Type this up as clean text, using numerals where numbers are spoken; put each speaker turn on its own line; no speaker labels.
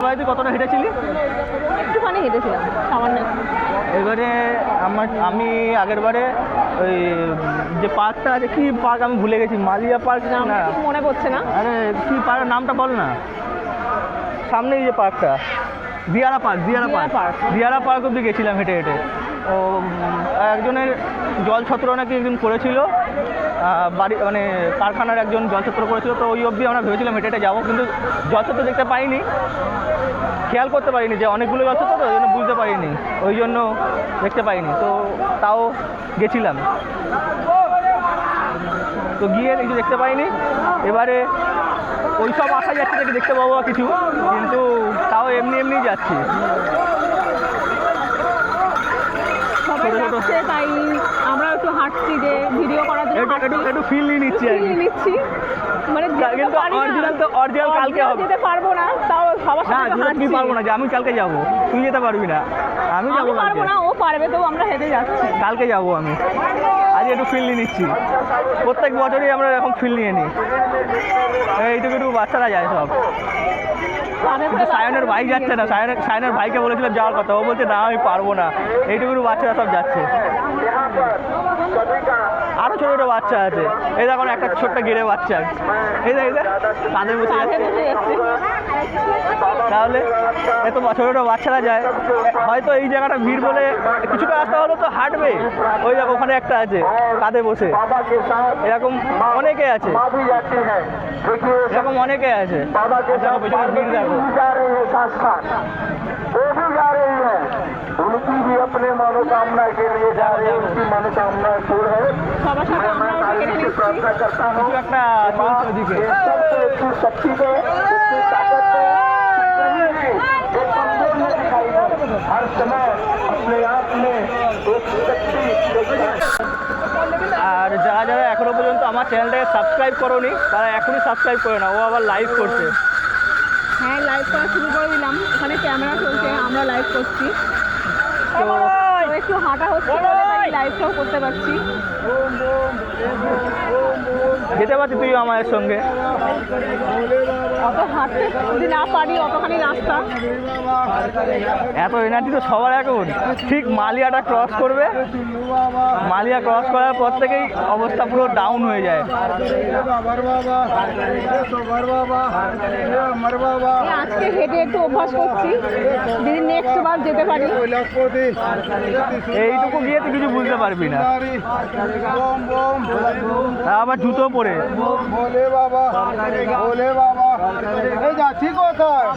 তুই কতটা হেঁটেছিলি?
একটুখানি হেঁটেছিলাম, সামান্য।
এবারে আমি আগের বারে ওই যে পার্কটা আছে, কি পার্ক আমি ভুলে গেছি, মালিয়া পার্ক না,
মনে পড়ছে না।
আরে কি পার্কের নামটা বল না, সামনেই যে পার্কটা, দিয়ারা পার্ক অব্দি গেছিলাম হেঁটে হেঁটে। ও একজনের জলছত্র নাকি একজন করেছিল, বাড়ি মানে কারখানার একজন জলছত্র করেছিল, তো ওই অবধি আমরা ভেবেছিলাম হেঁটে হেঁটে যাবো, কিন্তু জলছত্র দেখতে পাইনি, খেয়াল করতে পারিনি যে অনেকগুলো জলছত্র, তো ওই জন্য বুঝতে পারিনি, ওই জন্য দেখতে পাইনি, তো তাও গেছিলাম, তো গিয়ে কিছু দেখতে পাইনি। এবারে ওই সব আশা যাচ্ছে নাকি দেখতে পাবো কিছু, কিন্তু তাও এমনি এমনি যাচ্ছি।
তাই আমরা একটু হাঁটছি, যে ভিডিও করার জন্য
একটু ফিল নিচ্ছি আর কি,
মানে
কিন্তু অরিজিনাল কালকে হবে।
যেতে পারবো না, তাও সবার সাথে
হাঁটছি পারবো না, যে আমি কালকে যাবো, তুই যেতে পারবি না, আমি যাবো
পারবো না, ও পারবে, তো আমরা হেঁটে যাচ্ছি,
কালকে যাবো আমি। আজ একটু ফিল নিচ্ছি, প্রত্যেক বছরই আমরা এরকম ফিল নিয়ে নিই, এইটুকু একটু বাচ্চারা যায় সব। কিন্তু সায়নের ভাই যাচ্ছে না, সায়নের ভাইকে বলেছিলাম যাওয়ার কথা, ও বলছে না আমি পারবো না, এইটুকু বাচ্চারা সব যাচ্ছে। আরো ছোট ছোট বাচ্চা আছে, এই দেখো একটা ছোট্ট গেড়ে বাচ্চা, এই দেখ কাঁধে বসে যাচ্ছে। তাহলে এত ছোট ছোট বাচ্চারা যায়, হয়তো এই জায়গাটা ভিড় বলে কিছুটা রাস্তা হলো তো হাঁটবে, ওই দেখো ওখানে একটা আছে কাঁধে বসে, এরকম অনেকে আছে, এরকম অনেকে আছে, ভিড় দেখো।
उनकी भी अपने मनोकामना के लिए जा रही है, उनकी मनोकामना पूर्ण है। प्रार्थना करता हूँ सबसे शक्ति को, ताकत को हर समय अपने आप में एक शक्ति।
আর যারা যারা এখনো পর্যন্ত আমার চ্যানেলটাকে সাবস্ক্রাইব করোনি, তারা এখনই সাবস্ক্রাইব করে না, ও আবার লাইভ করছে।
হ্যাঁ, লাইভ করা শুরু করে দিলাম, ওখানে ক্যামেরা চলছে, আমরা লাইভ করছি, তো একটু হাঁটা হচ্ছে, লাইভটাও করতে পারছি।
যেতে পারছি তুই আমার সঙ্গে,
অত হাঁটতে যদি না পারি, অতখানি রাস্তা,
এত এনার্জি তো সবার এখন। ঠিক মালিয়াটা ক্রস করবে, মালিয়া ক্রস করার পর থেকেই অবস্থা পুরো ডাউন হয়ে যায়।
আজকে হেঁটে একটু অভ্যাস করছি, যদি নেক্সট বার যেতে পারি।
এইটুকু গিয়ে তুই কিছু বুঝতে পারবি না, আবার জুতো পরে।
ভোলে বাবা, ভোলে বাবা, যাচ্ছি কোথায়?